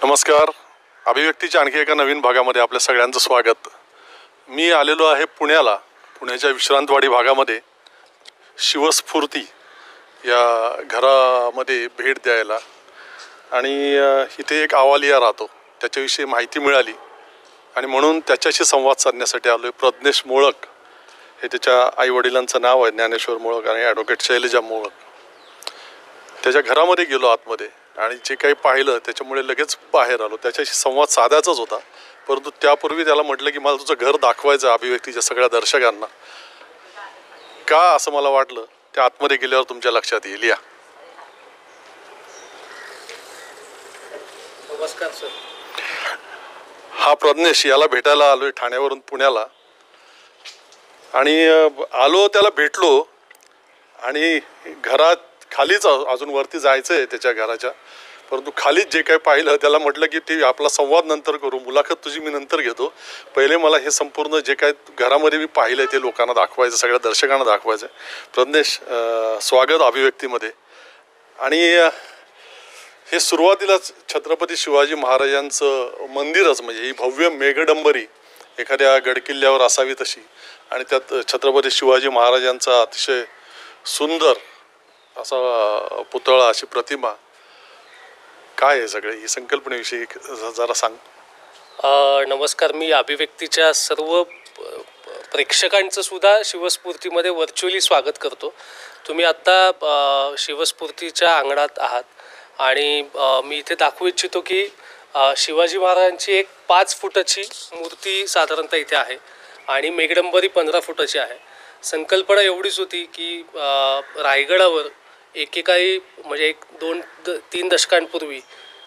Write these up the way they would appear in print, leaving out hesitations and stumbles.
नमस्कार. अभिव्यक्तीच्या आणखी एका नवीन भागामध्ये आपल्या सगळ्यांचं स्वागत. मी आलेलो आहे पुण्याला. पुण्याच्या विश्रांतवाडी भागामध्ये शिवस्फूर्ती या घरामध्ये भेट द्यायला आणि इथे एक अवालिया राहतो, त्याच्याविषयी माहिती मिळाली आणि म्हणून त्याच्याशी संवाद साधण्यासाठी आलो आहे. प्रज्ञेश मोळक हे त्याच्या आईवडिलांचं नाव आहे, ज्ञानेश्वर मोळक आणि ॲडव्होकेट शैलजा मोळक. त्याच्या घरामध्ये गेलो आतमध्ये आणि जे काही पाहिलं त्याच्यामुळे लगेच बाहेर आलो. त्याच्याशी संवाद साधायचाच होता, परंतु त्यापूर्वी त्याला म्हटलं की मला तुझं घर दाखवायचं अभिव्यक्तीच्या सगळ्या दर्शकांना. का असं मला वाटलं ते आतमध्ये गेल्यावर तुमच्या लक्षात येईल. या. नमस्कार सर. हा प्रज्ञेश, याला भेटायला आलोय ठाण्यावरून पुण्याला आणि आलो त्याला भेटलो आणि घरात खालीच अजून वरती जायचं आहे त्याच्या घराच्या, परंतु खालीच जे काही पाहिलं त्याला म्हटलं की ते आपला संवाद नंतर करू, मुलाखत तुझी मी नंतर घेतो, पहिले मला हे संपूर्ण जे काही घरामध्ये मी पाहिलं ते लोकांना दाखवायचं, सगळ्या दर्शकांना दाखवायचं. प्रज्ञेश, स्वागत अभिव्यक्तीमध्ये. आणि हे सुरुवातीलाच छत्रपती शिवाजी महाराजांचं मंदिरच, म्हणजे ही भव्य मेघडंबरी एखाद्या गडकिल्ल्यावर असावी तशी, आणि त्यात छत्रपती शिवाजी महाराजांचा अतिशय सुंदर असा पुतळा, अशी प्रतिमा. काय आहे सगळे ही संकल्पनेविषयी जरा सांग. नमस्कार. मी अभिव्यक्तीच्या सर्व प्रेक्षकांचं सुद्धा शिवस्फूर्तीमध्ये व्हर्च्युअली स्वागत करतो. तुम्ही आत्ता शिवस्फूर्तीच्या अंगणात आहात आणि मी इथे दाखवू इच्छितो की शिवाजी महाराजांची एक 5 फुटाची मूर्ती साधारणतः इथे आहे आणि मेघडंबरी 15 फुटाची आहे. संकल्पना एवढीच होती की रायगडावर एकेकाळी म्हणजे 2-3 दशकांपूर्वी,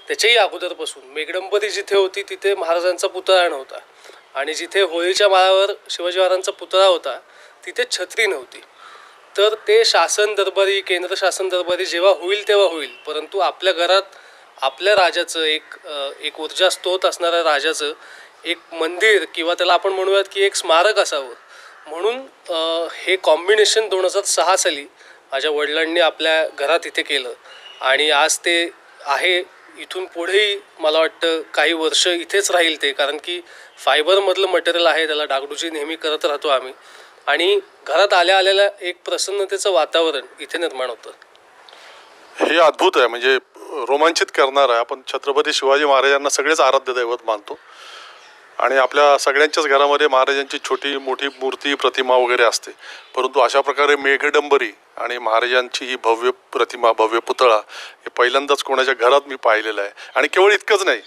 त्याच्याही अगोदरपासून मेघडंबरी जिथे होती तिथे महाराजांचा पुतळा नव्हता आणि जिथे होळीच्या माळावर शिवाजी महाराजांचा पुतळा होता तिथे छत्री नव्हती. तर ते शासन दरबारी, केंद्र शासन दरबारी जेव्हा होईल तेव्हा होईल, परंतु आपल्या घरात आपल्या राजाचं एक ऊर्जा स्त्रोत असणाऱ्या राजाचं एक मंदिर किंवा त्याला आपण म्हणूयात की एक स्मारक असावं, म्हणून हे कॉम्बिनेशन 2006 साली माझ्या वडिलांनी आपल्या घरात इथे केलं आणि आज ते आहे. इथून पुढेही मला वाटतं काही वर्ष इथेच राहील ते, कारण की फायबरमधलं मटेरियल आहे, त्याला डागडुजी नेहमी करत राहतो आम्ही आणि घरात आलेल्या एक प्रसन्नतेचं वातावरण इथे निर्माण होतं. हे अद्भुत आहे, म्हणजे रोमांचित करणार आहे. आपण छत्रपती शिवाजी महाराजांना सगळेच आराध्य दैवत मानतो आणि आपल्या सगळ्यांच्याच घरामध्ये महाराजांची छोटी मोठी मूर्ती, प्रतिमा वगैरे असते, परंतु अशा प्रकारे मेघडंबरी आणि महाराजांची ही भव्य प्रतिमा, भव्य पुतळा हे पहिल्यांदाच कोणाच्या घरात मी पाहिलेलं आहे. आणि केवळ इतकंच नाही,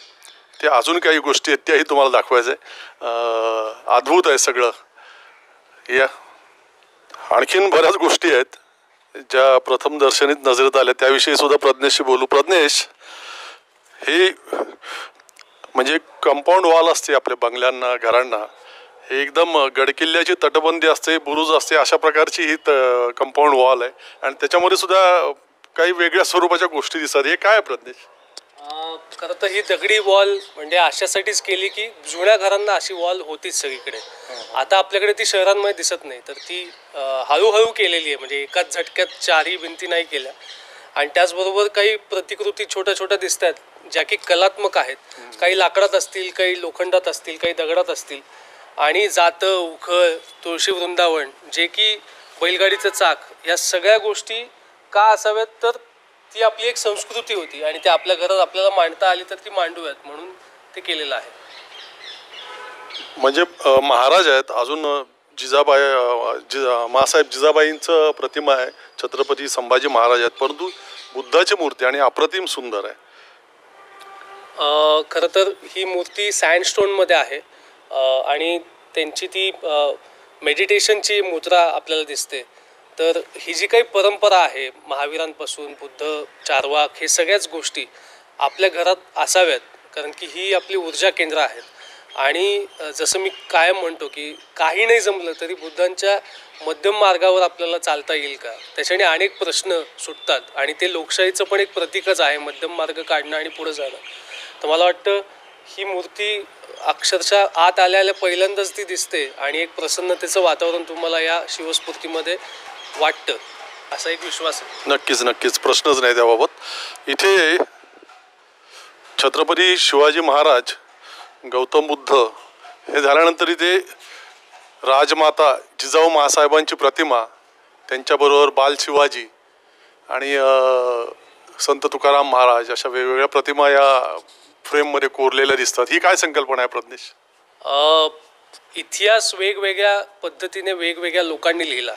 ते अजून काही गोष्टी आहेत त्याही तुम्हाला दाखवायचं आहे. अद्भुत आहे सगळं. या आणखीन बऱ्याच गोष्टी आहेत ज्या प्रथम दर्शनीत नजरेत आल्या, त्याविषयी सुद्धा प्रज्ञेशशी बोलू. प्रज्ञेश, हे म्हणजे कंपाऊंड वॉल असते आपल्या बंगल्यांना, घरांना, हे एकदम गडकिल्ल्याची तटबंदी असते, बुरुज असते, अशा प्रकारची ही कंपाऊंड वॉल आहे आणि त्याच्यामध्ये सुद्धा काही वेगळ्या स्वरूपाच्या गोष्टी दिसतात. हे काय प्रज्ञेश? खरं तर ही दगडी वॉल म्हणजे अशासाठीच केली की जुन्या घरांना अशी वॉल होतीच सगळीकडे. आता आपल्याकडे ती शहरांमध्ये दिसत नाही, तर ती हळूहळू केलेली आहे, म्हणजे एकाच झटक्यात 4ही भिंती नाही केल्या. आणि त्याचबरोबर काही प्रतिकृती छोट्या छोट्या दिसत आहेत ज्या की कलात्मक आहेत. काही लाकडात असतील, काही लोखंडात असतील, काही दगडात असतील. आणि जातं, उखळ, तुळशी वृंदावन, जे की बैलगाडीचं चाक, या सगळ्या गोष्टी का असाव्यात, तर ती आपली एक संस्कृती होती आणि ती आपल्या घरात आपल्याला मांडता आली तर ती मांडूयात म्हणून ते केलेलं आहे. म्हणजे महाराज आहेत, अजून जिजाबाई, मासाहेब जिजाबाईंचं प्रतिमा आहे, छत्रपती संभाजी महाराज आहेत, परंतु बुद्धाची मूर्ती आणि अप्रतिम सुंदर आहे. खरं तर ही मूर्ती सँडस्टोनमध्ये आहे आणि त्यांची ती मेडिटेशनची मुद्रा आपल्याला दिसते. तर ही जी काही परंपरा आहे महावीरांपासून बुद्ध, चार्वाक, हे सगळ्याच गोष्टी आपल्या घरात असाव्यात, कारण की ही आपली ऊर्जा केंद्र आहेत. आणि जसं मी कायम म्हणतो की काही नाही जमलं तरी बुद्धांच्या मध्यम मार्गावर आपल्याला चालता येईल का, त्याच्याने अनेक प्रश्न सुटतात आणि ते लोकशाहीचं पण एक प्रतीकच आहे, मध्यम मार्ग काढणं आणि पुढे जाणं. तर मला वाटतं ही मूर्ती अक्षरशः आत आल्या पहिल्यांदाच ती दिसते आणि एक प्रसन्नतेचं वातावरण तुम्हाला या शिवस्फूर्तीमध्ये वाटतं, असा एक विश्वास आहे. नक्कीच नक्कीच, प्रश्नच नाही त्याबाबत. इथे छत्रपती शिवाजी महाराज, गौतम बुद्ध हे झाल्यानंतर इथे राजमाता जिजाऊ माँसाहेबांची प्रतिमा, त्यांच्याबरोबर बाल शिवाजी आणि संत तुकाराम महाराज अशा वेगवेगळ्या प्रतिमा या फ्रेममध्ये कोरलेल्या दिसतात. ही काय संकल्पना आहे प्रज्ञेश? इतिहास वेगवेगळ्या पद्धतीने वेगवेगळ्या लोकांनी लिहिला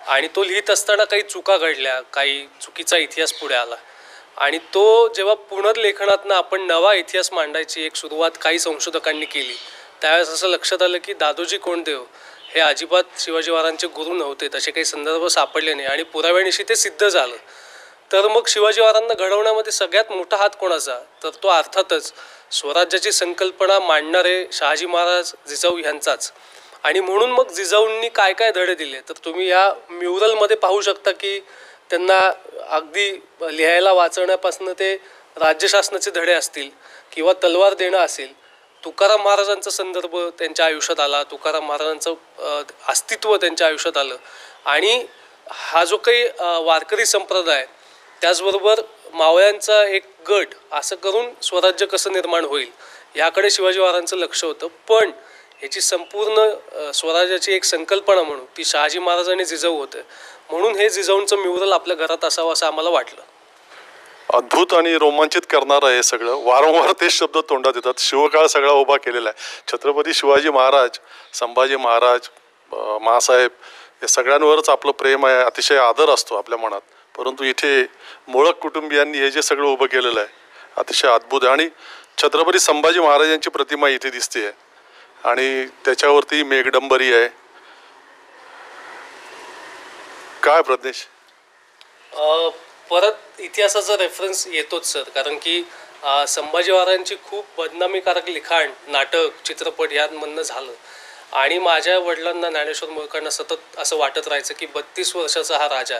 आणि तो लिहित असताना काही चुका घडल्या, काही चुकीचा इतिहास पुढे आला आणि तो जेव्हा पुनर्लेखनातनं आपण नवा इतिहास मांडायची एक सुरुवात काही संशोधकांनी केली, त्यावेळेस असं लक्षात आलं की दादोजी कोंडदेव हे अजिबात शिवाजी महाराजांचे गुरु नव्हते, तसे काही संदर्भ सापडले नाही आणि पुराव्यानिशी ते सिद्ध झालं. तर मग शिवाजी महाराजांना घडवण्यामध्ये सगळ्यात मोठा हात कोणाचा? तर तो अर्थातच स्वराज्याची संकल्पना मांडणारे शहाजी महाराज जिजाऊ यांचाच. आणि म्हणून मग जिजाऊंनी काय काय धडे दिले तर तुम्ही या म्युरलमध्ये पाहू शकता की त्यांना अगदी लिहायला वाचवण्यापासून ते राज्यशासनाचे धडे असतील किंवा तलवार देणं असेल, तुकाराम महाराजांचा संदर्भ त्यांच्या आयुष्यात आला, तुकाराम महाराजांचं अस्तित्व त्यांच्या आयुष्यात आलं आणि हा जो काही वारकरी संप्रदाय, त्याचबरोबर मावळ्यांचा एक गट, असं करून स्वराज्य कसं निर्माण होईल याकडे शिवाजी महाराजांचं लक्ष होतं. पण ह्याची संपूर्ण स्वराज्याची एक संकल्पना म्हणून ती शहाजी महाराज आणि जिजाऊ होते. म्हणून हे जिजाऊंचं म्युरल आपल्या घरात असावं असं आम्हाला वाटलं. अद्भुत आणि रोमांचित करणारं हे सगळं. वारंवार तेच शब्द तोंडात येतात. शिवकाळ सगळा उभा केलेला आहे. छत्रपती शिवाजी महाराज, संभाजी महाराज, माँसाहेब या सगळ्यांवरच आपलं प्रेम आहे, अतिशय आदर असतो आपल्या मनात. परंतु इथे मोळक कुटुंबियांनी हे जे सगळं उभं केलेलं आहे अतिशय अद्भुत आहे. आणि छत्रपती संभाजी महाराजांची प्रतिमा इथे दिसते आहे आणि त्याच्यावरती मेघडंबरी आहे. काय प्रज्ञेश? परत इतिहासाचा रेफरन्स येतोच सर, कारण की संभाजी महाराजांची खूप बदनामीकारक लिखाण, नाटक, चित्रपट यांमधनं झालं आणि माझ्या वडिलांना, ज्ञानेश्वर मुळकरांना सतत असं वाटत राहायचं की 32 वर्षाचा हा राजा,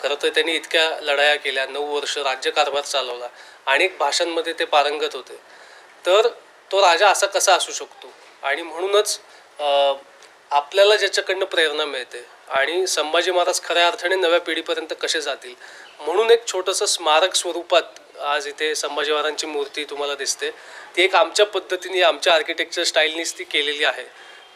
खरं तर त्यांनी इतक्या लढाया केल्या, 9 वर्ष राज्यकारभार चालवला, अनेक भाषांमध्ये ते पारंगत होते, तर तो राजा असा कसा असू शकतो? आणि म्हणूनच आपल्याला ज्याच्याकडनं प्रेरणा मिळते आणि संभाजी महाराज खऱ्या अर्थाने नव्या पिढीपर्यंत कसे जातील म्हणून एक छोटंसं स्मारक स्वरूपात आज इथे संभाजी महाराजांची मूर्ती तुम्हाला दिसते. ती एक आमच्या पद्धतीने, आमच्या आर्किटेक्चर स्टाईलनीच ती केलेली आहे,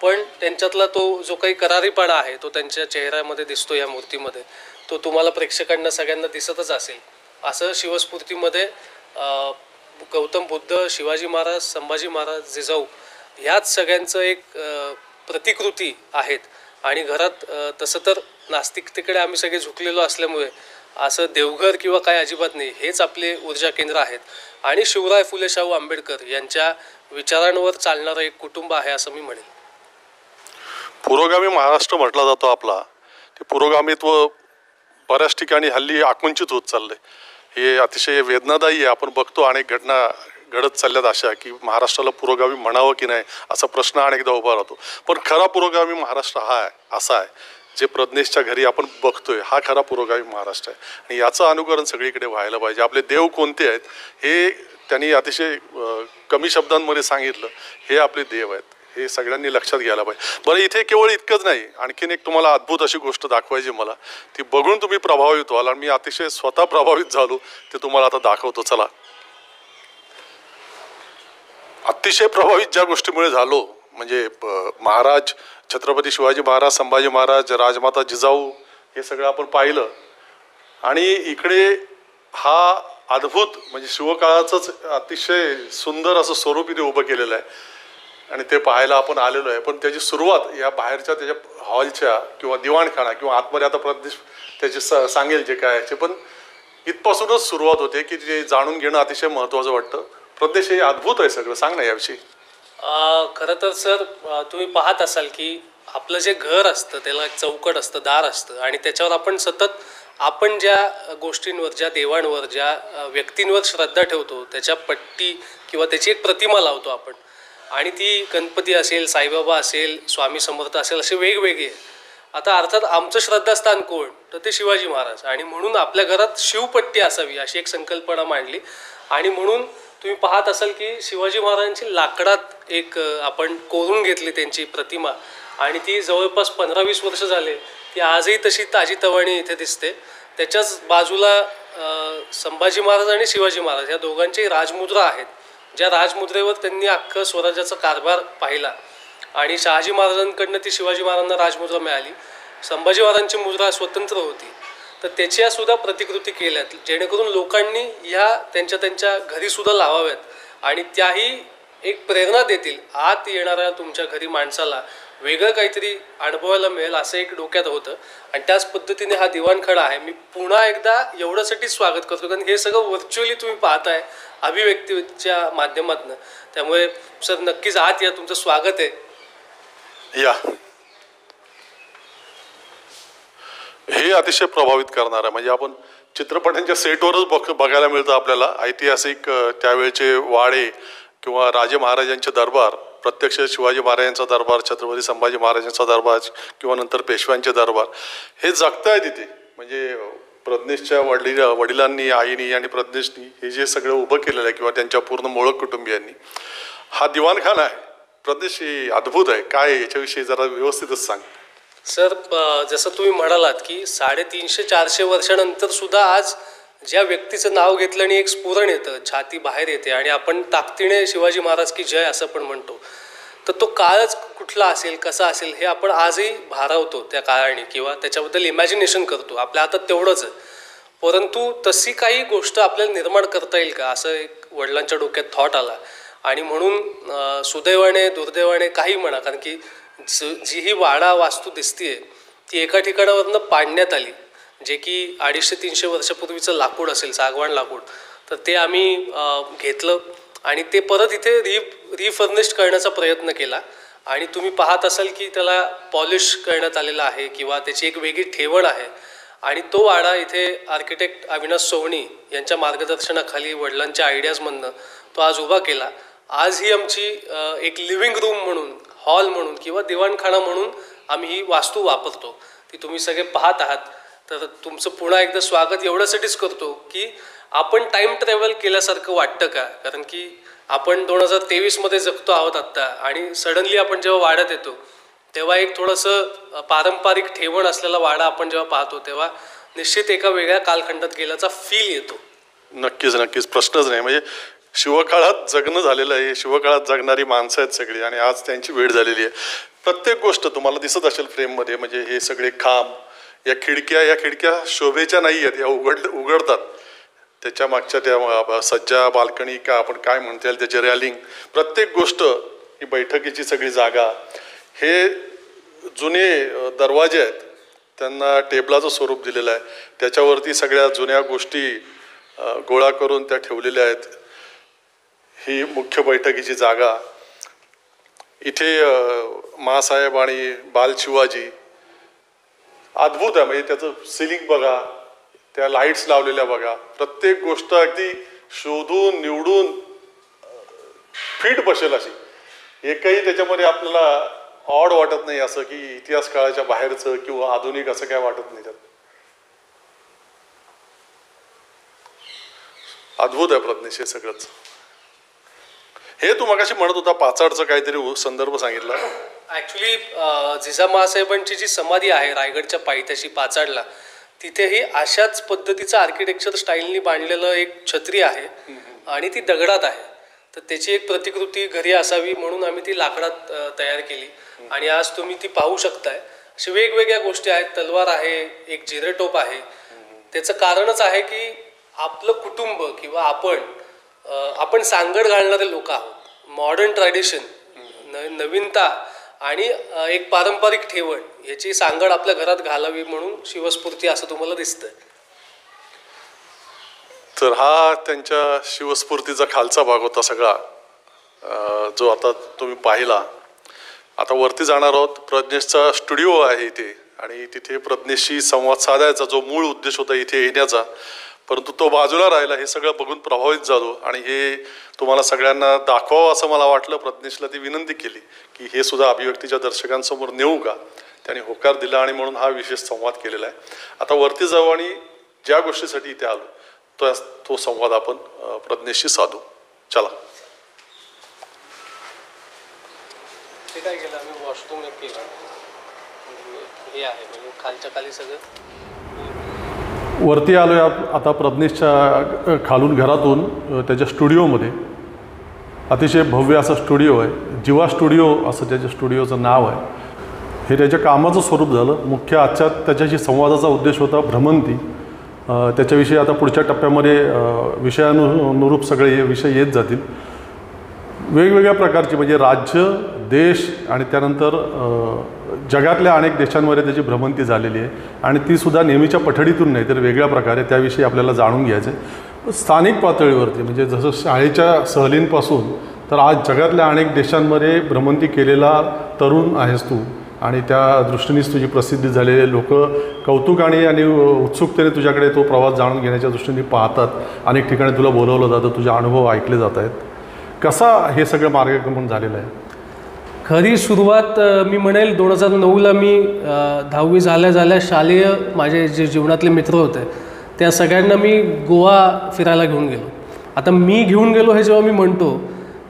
पण त्यांच्यातला तो जो काही करारीपणा आहे तो त्यांच्या चेहऱ्यामध्ये दिसतो या मूर्तीमध्ये. तो तुम्हाला प्रेक्षकांना सगळ्यांना दिसतच असेल. असं शिवस्फूर्तीमध्ये गौतम बुद्ध, शिवाजी महाराज, संभाजी महाराज, जिजाऊ ह्याच सगळ्यांचं एक प्रतिकृती आहेत. आणि घरात तसं तर नास्तिकतेकडे आम्ही सगळे झुकलेलो असल्यामुळे असं देवघर किंवा काय अजिबात नाही, हेच आपले ऊर्जा केंद्र आहेत आणि शिवराय फुले शाहू आंबेडकर यांच्या विचारांवर चालणारं एक कुटुंब आहे असं मी म्हणेन. पुरोगामी महाराष्ट्र म्हटला जातो आपला, ते पुरोगामित्व बऱ्याच ठिकाणी हल्ली आकुंचित होत चाललंय. हे अतिशय वेदनादायी आहे. आपण बघतो अनेक घटना घडत चालल्यात अशा की महाराष्ट्राला पुरोगामी म्हणावं की नाही असा प्रश्न अनेकदा उभा राहतो. पण खरा पुरोगामी महाराष्ट्र हा आहे, असा आहे जे प्रज्ञेशच्या घरी आपण बघतोय, हा खरा पुरोगामी महाराष्ट्र आहे आणि याचं अनुकरण सगळीकडे व्हायला पाहिजे. आपले देव कोणते आहेत हे त्यांनी अतिशय कमी शब्दांमध्ये सांगितलं. हे आपले देव आहेत, हे सगळ्यांनी लक्षात घ्यायला पाहिजे. बरं, इथे केवळ इतकंच नाही, आणखीन एक तुम्हाला अद्भुत अशी गोष्ट दाखवायची मला, ती बघून तुम्ही प्रभावित व्हाल आणि मी अतिशय स्वतः प्रभावित झालो, ते तुम्हाला आता दाखवतो. चला. अतिशय प्रभावित ज्या गोष्टीमुळे झालो म्हणजे महाराज, छत्रपती शिवाजी महाराज, संभाजी महाराज, राजमाता जिजाऊ हे सगळं आपण पाहिलं आणि इकडे हा अद्भुत म्हणजे शिवकाळाचंच अतिशय सुंदर असं स्वरूप इथे उभं केलेलं आहे आणि ते पाहायला आपण आलेलो आहे. पण त्याची सुरुवात या बाहेरच्या त्याच्या हॉलच्या किंवा दिवाणखाना किंवा आतमध्ये आता प्रदेश त्याचे सांगेल जे काय याचे, पण इथपासूनच सुरुवात होते की जे जाणून घेणं अतिशय महत्त्वाचं वाटतं. प्रदेश हे अद्भुत आहे सगळं. सांग ना याविषयी. खरं तर सर, तुम्ही पाहत असाल की आपलं जे घर असतं त्याला एक चौकट असतं, दार असतं आणि त्याच्यावर आपण सतत आपण ज्या गोष्टींवर, ज्या देवांवर, ज्या व्यक्तींवर श्रद्धा ठेवतो त्याच्या पट्टी किंवा त्याची एक प्रतिमा लावतो आपण. आणि ती गणपती असेल, साईबाबा असेल, स्वामी समर्थ असेल, असे वेगवेगळे. आता अर्थात आमचं श्रद्धास्थान कोण, तर ते शिवाजी महाराज. आणि म्हणून आपल्या घरात शिवपट्टी असावी अशी एक संकल्पना मांडली. आणि म्हणून तुम्ही पाहत असाल की शिवाजी महाराजांची लाकडात एक आपण कोरून घेतली त्यांची प्रतिमा आणि ती जवळपास 15-20 वर्ष झाले. ती आजही तशी ताजीतवाणी इथे दिसते. त्याच्याच बाजूला संभाजी महाराज आणि शिवाजी महाराज या दोघांची राजमुद्रा आहेत ज्या राजमुद्रेवर त्यांनी अख्खं स्वराज्याचा कारभार पाहिला आणि शहाजी महाराजांकडनं ती शिवाजी महाराजांना राजमुद्रा मिळाली, संभाजी महाराजांची मुद्रा स्वतंत्र होती, तर त्याच्या सुद्धा प्रतिकृती केल्यात जेणेकरून लोकांनी ह्या त्यांच्या घरीसुद्धा लावाव्यात आणि त्याही एक प्रेरणा देतील आत येणाऱ्या तुमच्या घरी माणसाला वेगळं काहीतरी अनुभवायला मिळेल असं एक डोक्यात होतं. आणि त्याच पद्धतीने हा दिवाणखडा आहे. मी पुन्हा एकदा एवढ्यासाठी स्वागत करतो कारण हे सगळं व्हर्च्युअली तुम्ही पाहताय अभिव्यक्तीच्या माध्यमातून. त्यामुळे सर नक्कीच आत या, तुमचं स्वागत आहे. या, हे अतिशय प्रभावित करणार आहे. म्हणजे आपण चित्रपटांच्या सेटवरच बघायला मिळतं आपल्याला ऐतिहासिक त्यावेळचे वाडे किंवा राजे महाराजांचे दरबार, प्रत्यक्ष शिवाजी महाराजांचा दरबार, छत्रपती संभाजी महाराजांचा दरबार किंवा नंतर पेशव्यांचे दरबार हे जगताय तिथे. म्हणजे प्रज्ञेशच्या वडिलांनी, आईनी आणि प्रज्ञेशनी हे जे सगळं उभं केलेलं आहे किंवा त्यांच्या पूर्ण मोळक कुटुंबियांनी, हा दिवाणखाना आहे. प्रज्ञेश हे अद्भुत आहे. काय याच्याविषयी जरा व्यवस्थितच सांग. सर, जसं तुम्ही म्हणालात की 350-400 वर्षानंतर सुद्धा आज ज्या व्यक्तीचं नाव घेतलं आणि एक स्फुरण येतं, छाती बाहेर येते आणि आपण ताकदीने शिवाजी महाराज की जय असं पण म्हणतो, तर तो काळच कुठला असेल, कसा असेल हे आपण आजही भारावतो त्या काळाने किंवा त्याच्याबद्दल इमॅजिनेशन करतो. आपल्या हातात तेवढंच आहे. परंतु तशी काही गोष्ट आपल्याला निर्माण करता येईल का असं एक वडिलांच्या डोक्यात थॉट आला. आणि म्हणून सुदैवाने दुर्दैवाने काही म्हणा, कारण की जी ही वाडा वास्तू दिसतीये ती एका ठिकाणावरनं पाडण्यात आली, जे की 250-300 वर्षापूर्वीचं लाकूड असेल, सागवान लाकूड, तर ते आम्ही घेतलं आणि ते परत इथे रिफर्निश्ड करण्याचा प्रयत्न केला. आणि तुम्ही पाहत असाल की त्याला पॉलिश करण्यात आलेलं आहे किंवा त्याची एक वेगळी ठेवण आहे. आणि तो वाडा इथे आर्किटेक्ट अविनाश सोवणी यांच्या मार्गदर्शनाखाली वडिलांच्या आयडियाजमधनं तो आज उभा केला. आज ही आमची एक लिव्हिंग रूम म्हणून, हॉल म्हणून किंवा दिवाणखाना म्हणून आम्ही ही वास्तू वापरतो. ती तुम्ही सगळे पाहत आहात. तर तुमचं पुन्हा एकदा स्वागत एवढ्यासाठीच करतो की आपण टाईम ट्रॅव्हल केल्यासारखं वाटतं का, कारण की आपण 2023 जगतो आहोत आत्ता आणि सडनली आपण जेव्हा वाड्यात येतो तेव्हा एक थोडंसं पारंपरिक ठेवण असलेला वाडा आपण जेव्हा पाहतो तेव्हा निश्चित एका वेगळ्या कालखंडात गेल्याचा फील येतो. नक्कीच नक्कीच, प्रश्नच नाही. म्हणजे शिवकाळात जगणं झालेलं आहे, शिवकाळात जगणारी माणसं आहेत सगळी आणि आज त्यांची वेळ झालेली आहे. प्रत्येक गोष्ट तुम्हाला दिसत असेल फ्रेममध्ये. म्हणजे हे सगळे खांब, या खिडक्या शोभेच्या नाही आहेत, या उघडतात. त्याच्या मागच्या त्या सज्जा, बाल्कनी का आपण काय म्हणता येईल त्याचे रॅलिंग, प्रत्येक गोष्ट, ही बैठकीची सगळी जागा, हे जुने दरवाजे आहेत, त्यांना टेबलाचं स्वरूप दिलेलं आहे. त्याच्यावरती सगळ्या जुन्या गोष्टी गोळा करून त्या ठेवलेल्या आहेत. ही मुख्य बैठकीची जागा. इथे माँसाहेब आणि बाल शिवाजी, अद्भुत आहे. म्हणजे त्याचं सिलिंग बघा, त्या लाईट्स लावलेल्या बघा, प्रत्येक गोष्ट अगदी शोधून निवडून फिट बसेल अशी. एकही त्याच्यामध्ये आपल्याला ऑड वाटत नाही असं की इतिहास काळाच्या बाहेरचं किंवा आधुनिक असं काय वाटत नाही. त्यात अद्भुत आहे प्रज्ञेश हे सगळंच. हे तू मगाशी म्हणत होता पाचाडचं काहीतरी संदर्भ सांगितला. ॲक्च्युली जिजामासाहेबांची जी समाधी आहे रायगडच्या पायथ्याशी पाचाडला, तिथेही अशाच पद्धतीचं आर्किटेक्चर स्टाईलनी बांधलेलं एक छत्री आहे आणि ती दगडात आहे. तर त्याची एक प्रतिकृती घरी असावी म्हणून आम्ही ती लाकडात तयार केली आणि आज तुम्ही ती पाहू शकताय. अशा वेगवेगळ्या गोष्टी आहेत. तलवार आहे, एक जिरेटोप आहे. त्याचं कारणच आहे की आपलं कुटुंब किंवा आपण सांगड घालणारे लोक आहोत. मॉडर्न ट्रॅडिशन, नवीनता आणि एक पारंपरिक ठेवण याची सांगड आपल्या घरात घालावी म्हणून शिवस्फूर्ती असं तुम्हाला दिसतंय. तर हा त्यांच्या शिवस्फूर्तीचा खालचा भाग होता सगळा, जो आता तुम्ही पाहिला. आता वरती जाणार आहोत. प्रज्ञेशचा स्टुडिओ आहे इथे आणि तिथे प्रज्ञेशशी संवाद साधायचा जो मूळ उद्देश होता इथे येण्याचा, परंतु तो बाजूला राहिला. हे सगळं बघून प्रभावित झालो आणि हे तुम्हाला सगळ्यांना दाखवावं असं मला वाटलं. प्रज्ञेशला ती विनंती केली की हे सुद्धा अभिव्यक्तीच्या दर्शकांसमोर नेऊ का. त्याने होकार दिला आणि म्हणून हा विशेष संवाद केलेला आहे. आता वरती जाऊ आणि ज्या गोष्टीसाठी इथे आलो तो संवाद आपण प्रज्ञेशशी साधू. चला. ते काय केलं आम्ही, वॉशरूम केलं. हे आहे म्हणजे खालच्या खाली सगळं. वरती आलोय आता प्रज्ञेशच्या खालून घरातून त्याच्या स्टुडिओमध्ये. अतिशय भव्य असं स्टुडिओ आहे. जीवा स्टुडिओ असं त्याच्या स्टुडिओचं नाव आहे. हे त्याच्या कामाचं स्वरूप झालं. मुख्य आजच्या त्याच्याशी संवादाचा उद्देश होता भ्रमंती. त्याच्याविषयी आता पुढच्या टप्प्यामध्ये विषयानुरूप सगळे हे विषय येत जातील. वेगवेगळ्या प्रकारची म्हणजे राज्य, देश आणि त्यानंतर जगातल्या अनेक देशांमध्ये त्याची भ्रमंती झालेली आहे आणि तीसुद्धा नेहमीच्या पठडीतून नाही तर वेगळ्या प्रकारे त्याविषयी आपल्याला जाणून घ्यायचं आहे. स्थानिक पातळीवरती म्हणजे जसं शाळेच्या सहलींपासून तर आज जगातल्या अनेक देशांमध्ये भ्रमंती केलेला तरुण आहेस तू आणि त्या दृष्टीनेच तुझी प्रसिद्धी झालेली. लोक कौतुकाने आणि उत्सुकतेने तुझ्याकडे तो प्रवास जाणून घेण्याच्या दृष्टीने पाहतात. अनेक ठिकाणी तुला बोलवलं जातं, तुझे अनुभव ऐकले जात आहेत. कसा हे सगळं मार्गक्रमण झालेलं आहे? खरी सुरुवात मी म्हणेल 2009ला मी 10वी झाल्या शालेय माझे जे जीवनातले मित्र होते त्या सगळ्यांना मी गोवा फिरायला घेऊन गेलो. आता मी घेऊन गेलो हे जेव्हा मी म्हणतो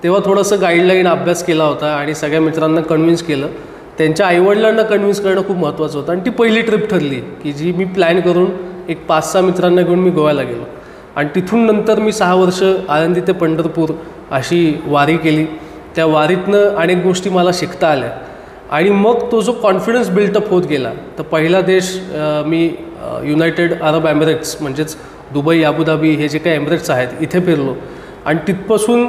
तेव्हा थोडंसं गाईडलाईन अभ्यास केला होता आणि सगळ्या मित्रांना कन्व्हिन्स केलं. त्यांच्या आईवडिलांना कन्व्हिन्स करणं खूप महत्त्वाचं होतं आणि ती पहिली ट्रिप ठरली की जी मी प्लॅन करून एक 5-6 मित्रांना घेऊन मी गोव्याला गेलो. आणि तिथून नंतर मी 6 वर्ष आळंदी ते पंढरपूर अशी वारी केली. त्या वारीतनं अनेक गोष्टी मला शिकता आल्या आणि मग तो जो कॉन्फिडन्स बिल्टअप होत गेला तर पहिला देश मी युनायटेड अरब एमिरेट्स म्हणजेच दुबई, अबुधाबी हे जे काही एमिरेट्स आहेत इथे फिरलो आणि तिथपासून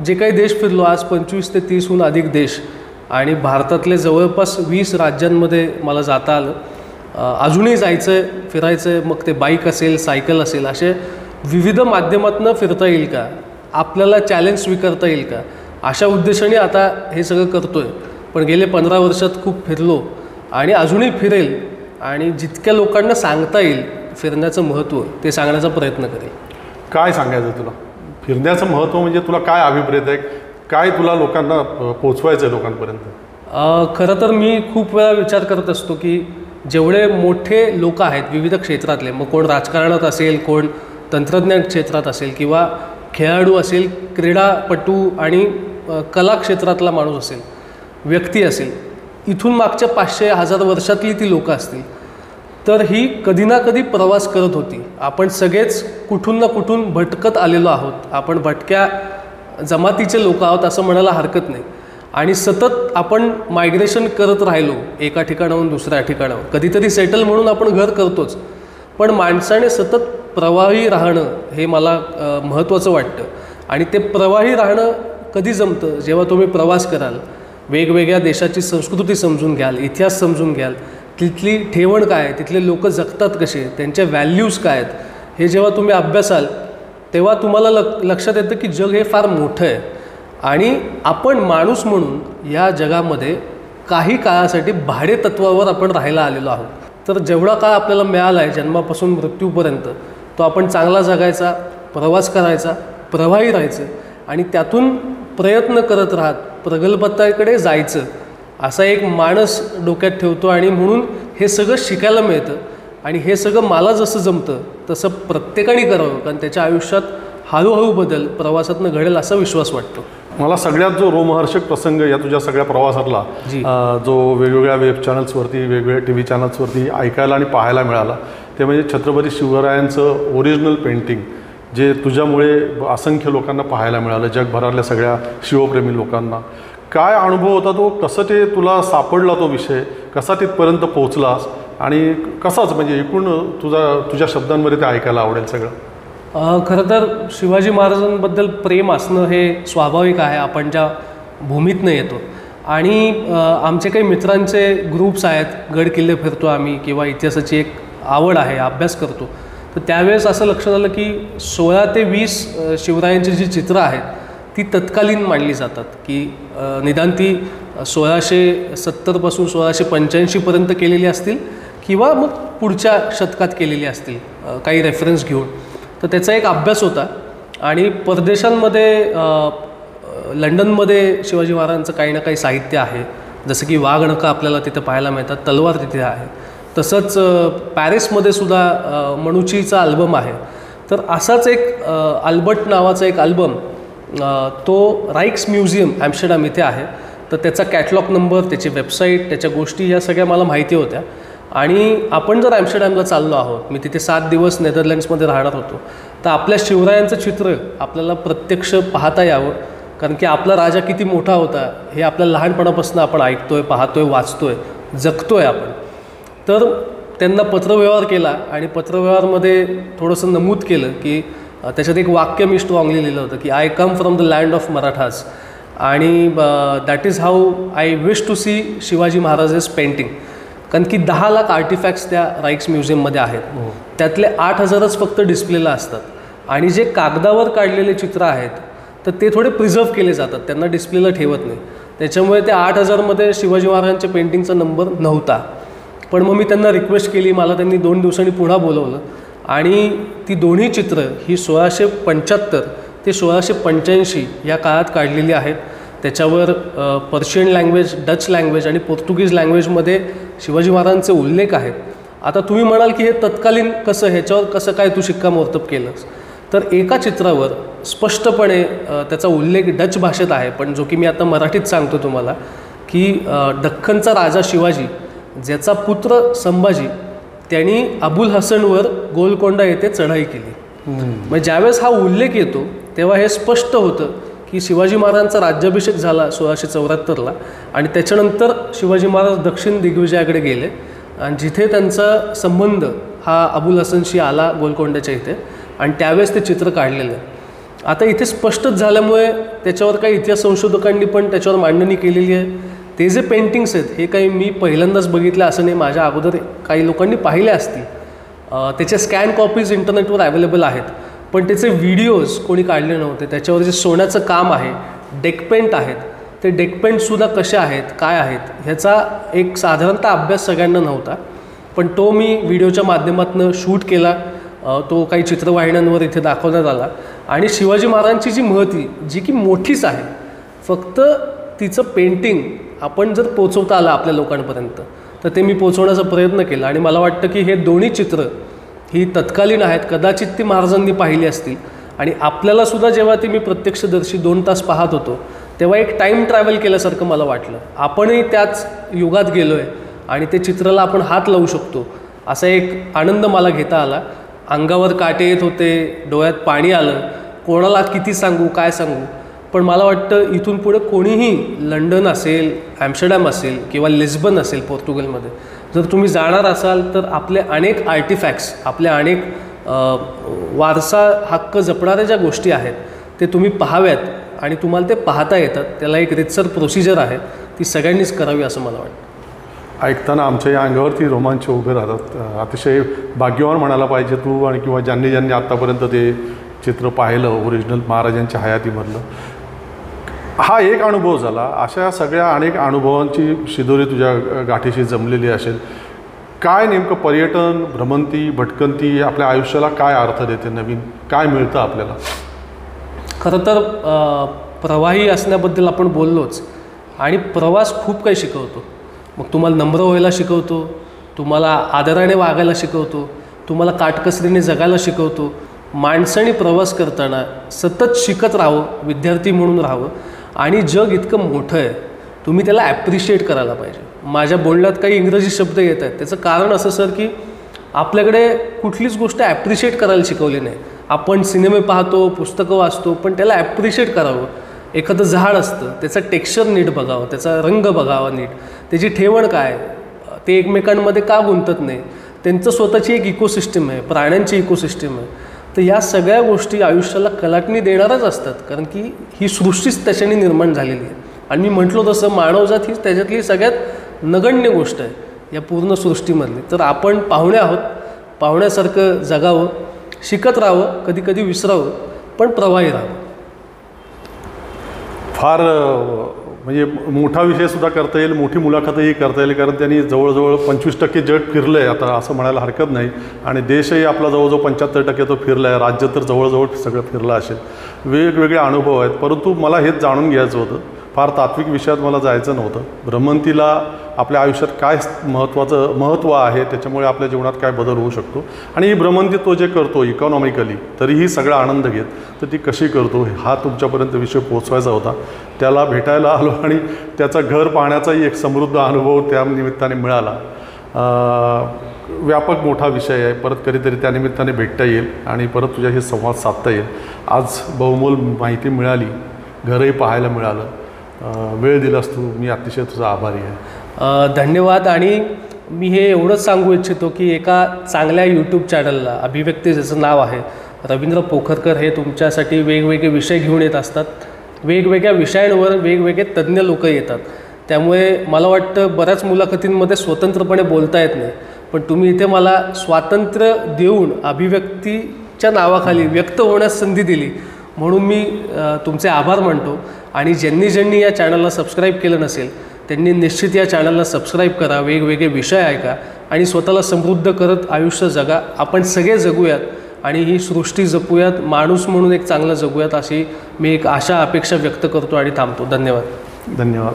जे काही देश फिरलो आज 25 ते 30हून अधिक देश आणि भारतातले जवळपास 20 राज्यांमध्ये मला जाता आलं. अजूनही जायचं आहे, फिरायचं आहे. मग ते बाईक असेल, सायकल असेल, असे विविध माध्यमातून फिरता येईल का, आपल्याला चॅलेंज स्वीकारता येईल का, अशा उद्देशाने आता हे सगळं करतो आहे. पण गेले 15 वर्षात खूप फिरलो आणि अजूनही फिरेल आणि जितक्या लोकांना सांगता येईल फिरण्याचं महत्त्व ते सांगण्याचा प्रयत्न करेल. काय सांगायचं तुला फिरण्याचं महत्त्व म्हणजे तुला काय अभिप्रेत आहे, काय तुला लोकांना पोचवायचं आहे लोकांपर्यंत? खरं तर मी खूप वेळा विचार करत असतो की जेवढे मोठे लोक आहेत विविध क्षेत्रातले, मग कोण राजकारणात असेल, कोण तंत्रज्ञान क्षेत्रात असेल किंवा खेळाडू असेल, क्रीडापटू आणि कला क्षेत्रातला माणूस असेल, व्यक्ती असेल, इथून मागच्या 500-1000 वर्षातली ती लोकं असतील तर ही कधी ना कधी प्रवास करत होती. आपण सगळेच कुठून ना कुठून भटकत आलेलो आहोत. आपण भटक्या जमातीचे लोक आहोत असं म्हणायला हरकत नाही आणि सतत आपण मायग्रेशन करत राहिलो एका ठिकाणाहून दुसऱ्या ठिकाणावर. कधीतरी सेटल म्हणून आपण घर करतोच, पण माणसाने सतत प्रवाही राहणं हे मला महत्त्वाचं वाटतं. आणि ते प्रवाही राहणं कधी जमतं? जेव्हा तुम्ही प्रवास कराल, वेगवेगळ्या देशाची संस्कृती समजून घ्याल, इतिहास समजून घ्याल, तिथली ठेवण काय, तिथले लोक जगतात कसे, त्यांच्या व्हॅल्यूज काय आहेत, हे जेव्हा तुम्ही अभ्यासाल तेव्हा तुम्हाला लक्षात येतं की जग हे फार मोठं आहे आणि आपण माणूस म्हणून या जगामध्ये काही काळासाठी भाडे तत्वावर आपण राहायला आलेलो आहोत. तर जेवढा काळ आपल्याला मिळाला आहे जन्मापासून मृत्यूपर्यंत तो आपण चांगला जगायचा, प्रवास करायचा, प्रवाही राहायचं आणि त्यातून प्रयत्न करत राहत प्रगल्भतेकडे जायचं असा एक मानस डोक्यात ठेवतो. आणि म्हणून हे सगळं शिकायला मिळतं आणि हे सगळं मला जसं जमतं तसं प्रत्येकाने करावं, कारण त्याच्या आयुष्यात हळूहळू बदल प्रवासातनं घडेल असा विश्वास वाटतो. मला सगळ्यात जो रोमहर्षक प्रसंग या तुझ्या सगळ्या प्रवासातला जो वेगवेगळ्या वेब चॅनल्सवरती, वेगवेगळ्या TV चॅनल्सवरती ऐकायला आणि पाहायला मिळाला ते म्हणजे छत्रपती शिवरायांचं ओरिजिनल पेंटिंग जे तुझ्यामुळे असंख्य लोकांना पाहायला मिळालं, जगभरातल्या सगळ्या शिवप्रेमी लोकांना. काय अनुभव होता तो? कसं ते तुला सापडला तो विषय, कसा तिथपर्यंत पोहोचलास आणि कसाच म्हणजे एकूण तुझ्या शब्दांमध्ये ते ऐकायला आवडेल सगळं? खरं तर शिवाजी महाराजांबद्दल प्रेम असणं हे स्वाभाविक आहे. आपण ज्या भूमीतनं येतो आणि आमचे काही मित्रांचे ग्रुप्स आहेत, गड किल्ले फिरतो आम्ही किंवा इतिहासाची एक आवड आहे, अभ्यास करतो. तर त्यावेळेस असं लक्षात आलं की 16 ते 20 शिवरायांची जी चित्रं आहेत ती तत्कालीन मांडली जातात की निदान ती 1670 1685पर्यंत केलेली असतील किंवा मग पुढच्या शतकात केलेली असतील काही रेफरन्स घेऊन. तर त्याचा एक अभ्यास होता आणि परदेशांमध्ये लंडनमध्ये शिवाजी महाराजांचं काही ना काही साहित्य आहे, जसं की वाघनखं आपल्याला तिथं पाहायला मिळतात, तलवार तिथे आहे. तसंच पॅरिसमध्ये सुद्धा मनुचीचा अल्बम आहे. तर असाच एक अल्बर्ट नावाचा एक अल्बम तो राईक्स म्युझियम ॲम्स्टरडॅम इथे आहे. तर त्याचा कॅटलॉग नंबर, त्याची वेबसाईट, त्याच्या गोष्टी या सगळ्या मला माहिती होत्या. आणि आपण जर ॲम्स्टरडॅमला चाललो आहोत, मी तिथे 7 दिवस नेदरलँड्समध्ये राहणार होतो, तर आपल्या शिवरायांचं चित्र आपल्याला प्रत्यक्ष पाहता यावं कारण की आपला राजा किती मोठा होता हे आपल्या लहानपणापासून आपण ऐकतोय, पाहतोय, वाचतोय, जगतोय आपण. तर त्यांना पत्रव्यवहार केला आणि पत्रव्यवहारमध्ये थोडंसं नमूद केलं की त्याच्यात एक वाक्य मी स्ट्रॉंगली लिहिलं होतं की I come from the land of Marathas आणि that is how I wish to see Shivaji Maharaj's painting. कारण की 10 लाख आर्टिफॅक्ट्स त्या राईक्स म्युझियममध्ये आहेत. त्यातले 8,000च फक्त डिस्प्लेला असतात आणि जे कागदावर काढलेले चित्र आहेत तर ते थोडे प्रिझर्व केले जातात, त्यांना डिस्प्लेला ठेवत नाही. त्याच्यामुळे त्या 8,000मध्ये शिवाजी महाराजांच्या पेंटिंगचा नंबर नव्हता. पण मग मी त्यांना रिक्वेस्ट केली, मला त्यांनी 2 दिवसांनी पुन्हा बोलवलं आणि ती दोन्ही चित्र ही 1675 ते 1685 या काळात काढलेली आहेत. त्याच्यावर पर्शियन लँग्वेज, डच लँग्वेज आणि पोर्तुगीज लँग्वेजमध्ये शिवाजी महाराजांचे उल्लेख आहेत. आता तुम्ही म्हणाल की हे तत्कालीन कसं, ह्याच्यावर कसं काय तू शिक्कामोर्तब केलंस? तर एका चित्रावर स्पष्टपणे त्याचा उल्लेख डच भाषेत आहे, पण जो की मी आता मराठीत सांगतो तुम्हाला की दख्खनचा राजा शिवाजी ज्याचा पुत्र संभाजी त्यांनी अबुल हसनवर गोलकोंडा येथे चढाई केली. मग ज्यावेळेस हा उल्लेख येतो तेव्हा हे स्पष्ट होतं की शिवाजी महाराजांचा राज्याभिषेक झाला 1674ला आणि त्याच्यानंतर शिवाजी महाराज दक्षिण दिग्विजयाकडे गेले आणि जिथे त्यांचा संबंध हा अबुल हसनशी आला गोलकोंड्याच्या इथे आणि त्यावेळेस ते चित्र काढलेलं आहे. आता इथे स्पष्टच झाल्यामुळे त्याच्यावर काही इतिहास संशोधकांनी पण त्याच्यावर मांडणी केलेली आहे. ते जे पेंटिंग्स आहेत हे काही मी पहिल्यांदाच बघितले असं नाही, माझ्या अगोदर काही लोकांनी पाहिले असतील. त्याचे स्कॅन कॉपीज इंटरनेटवर अवेलेबल आहेत, पण त्याचे व्हिडिओज कोणी काढले नव्हते. त्याच्यावर जे सोन्याचं काम आहे, डेकपेंट आहेत, ते डेकपेंटसुद्धा कसे आहेत, काय आहेत, ह्याचा एक साधारणतः अभ्यास सगळ्यांना नव्हता. पण तो मी व्हिडिओच्या माध्यमातून शूट केला, तो काही चित्रवाहिन्यांवर इथे दाखवण्यात आला आणि शिवाजी महाराजांची जी महती जी की मोठीच आहे, फक्त तिचं पेंटिंग आपण जर पोचवता आलं आपल्या लोकांपर्यंत तर ते मी पोचवण्याचा प्रयत्न केला. आणि मला वाटतं की हे दोन्ही चित्र ही तत्कालीन आहेत, कदाचित ती महाराजांनी पाहिली असतील आणि आपल्यालासुद्धा जेव्हा ती मी प्रत्यक्षदर्शी 2 तास पाहत होतो तेव्हा एक टाईम ट्रॅव्हल केल्यासारखं मला वाटलं. आपणही त्याच युगात गेलो आहे आणि ते चित्राला आपण हात लावू शकतो असा एक आनंद मला घेता आला. अंगावर काटे येत होते, डोळ्यात पाणी आलं, कोणाला किती सांगू, काय सांगू. पण मला वाटतं इथून पुढे कोणीही लंडन असेल, ॲम्स्टरडॅम असेल किंवा लिस्बन असेल पोर्तुगलमध्ये जर तुम्ही जाणार असाल तर आपले अनेक आर्टिफॅक्ट्स, आपल्या अनेक वारसा हक्क जपणाऱ्या ज्या गोष्टी आहेत ते तुम्ही पाहाव्यात आणि तुम्हाला ते पाहता येतात. त्याला एक रितसर प्रोसिजर आहे, ती सगळ्यांनीच करावी असं मला वाटतं. ऐकताना आमच्या या अंगावरती रोमांच उभे राहतात. अतिशय भाग्यवान म्हणायला पाहिजे तू आणि किंवा ज्यांनी आत्तापर्यंत ते चित्र पाहिलं ओरिजिनल महाराजांच्या हयातीमधलं. हा एक अनुभव झाला, अशा सगळ्या अनेक अनुभवांची शिदोरी तुझ्या गाठीशी जमलेली असेल. काय नेमकं पर्यटन, भ्रमंती, भटकंती आपल्या आयुष्याला काय अर्थ देते, नवीन काय मिळतं आपल्याला? खरं तर प्रवाही असण्याबद्दल आपण बोललोच आणि प्रवास खूप काही शिकवतो. मग तुम्हाला नम्र व्हायला शिकवतो, तुम्हाला आदराने वागायला शिकवतो, तुम्हाला काटकसरीने जगायला शिकवतो. माणसाने प्रवास करताना सतत शिकत राहावं, विद्यार्थी म्हणून राहावं आणि जग इतकं मोठं आहे, तुम्ही त्याला ॲप्रिशिएट करायला पाहिजे. माझ्या बोलण्यात काही इंग्रजी शब्द येत आहेत, त्याचं कारण असं सर की आपल्याकडे कुठलीच गोष्ट ॲप्रिशिएट करायला शिकवली नाही. आपण सिनेमे पाहतो, पुस्तकं वाचतो, पण त्याला ॲप्रिशिएट करावं. एखादं झाड असतं, त्याचा टेक्स्चर नीट बघावं, त्याचा रंग बघावा नीट, त्याची ठेवण काय, ते एकमेकांमध्ये का गुंतत नाही, त्यांचं स्वतःची एक इकोसिस्टम आहे, प्राण्यांची इकोसिस्टम आहे. तर या सगळ्या गोष्टी आयुष्याला कलाटणी देणारच असतात, कारण की ही सृष्टीच त्याच्याने निर्माण झालेली आहे. आणि मी म्हटलो तसं मानवजात ही त्याच्यातली सगळ्यात नगण्य गोष्ट आहे या पूर्ण सृष्टीमधली. तर आपण पाहुणे आहोत, पाहुण्यासारखं जगावं, शिकत राहावं, कधी कधी विसरावं, पण प्रवाही राहावं. फार म्हणजे मोठा विषयसुद्धा करता येईल, मोठी मुलाखतही करता येईल, कारण त्यांनी जवळजवळ 25% जग फिरलं आहे आता असं म्हणायला हरकत नाही. आणि देशही आपला जवळजवळ 75% तो फिरला आहे, राज्य तर जवळजवळ सगळं फिरलं असेल. वेगवेगळे अनुभव आहेत, परंतु मला हेच जाणून घ्यायचं होतं, फार तात्विक विषयात मला जायचं नव्हतं. भ्रमंतीला आपल्या आयुष्यात काय महत्त्व आहे, त्याच्यामुळे आपल्या जीवनात काय बदल होऊ शकतो आणि ही भ्रमंती तो जे करतो इकॉनॉमिकली तरीही सगळा आनंद घेत, तर ती कशी करतो हा तुमच्यापर्यंत विषय पोचवायचा होता. त्याला भेटायला आलो आणि त्याचं घर पाहण्याचाही एक समृद्ध अनुभव त्या निमित्ताने मिळाला. व्यापक मोठा विषय आहे, परत कधीतरी त्यानिमित्ताने भेटता येईल आणि परत तुझ्याशी संवाद साधता येईल. आज बहुमोल माहिती मिळाली, घरही पाहायला मिळालं. वेळ दिलास तू, मी अतिशय तुझा आभारी आहे. धन्यवाद. आणि मी हे एवढंच सांगू इच्छितो की एका चांगल्या यूट्यूब चॅनलला, अभिव्यक्ती ज्याचं नाव आहे, रवींद्र पोखरकर हे तुमच्यासाठी वेगवेगळे विषय घेऊन येत असतात. वेगवेगळ्या विषयांवर वेगवेगळे तज्ज्ञ लोक येतात. त्यामुळे मला वाटतं बऱ्याच मुलाखतींमध्ये स्वतंत्रपणे बोलता येत नाही, पण तुम्ही इथे मला स्वातंत्र्य देऊन अभिव्यक्तीच्या नावाखाली व्यक्त होण्यास संधी दिली, म्हणून मी तुमचे आभार मानतो. आणि ज्यांनी या चॅनलला सबस्क्राईब केलं नसेल त्यांनी निश्चित या चॅनलला सबस्क्राईब करा, वेगवेगळे विषय ऐका आणि स्वतःला समृद्ध करत आयुष्य जगा. आपण सगळे जगूयात आणि ही सृष्टी जपूयात, माणूस म्हणून एक चांगलं जगूयात, अशी मी एक आशा अपेक्षा व्यक्त करतो आणि थांबतो. धन्यवाद. धन्यवाद.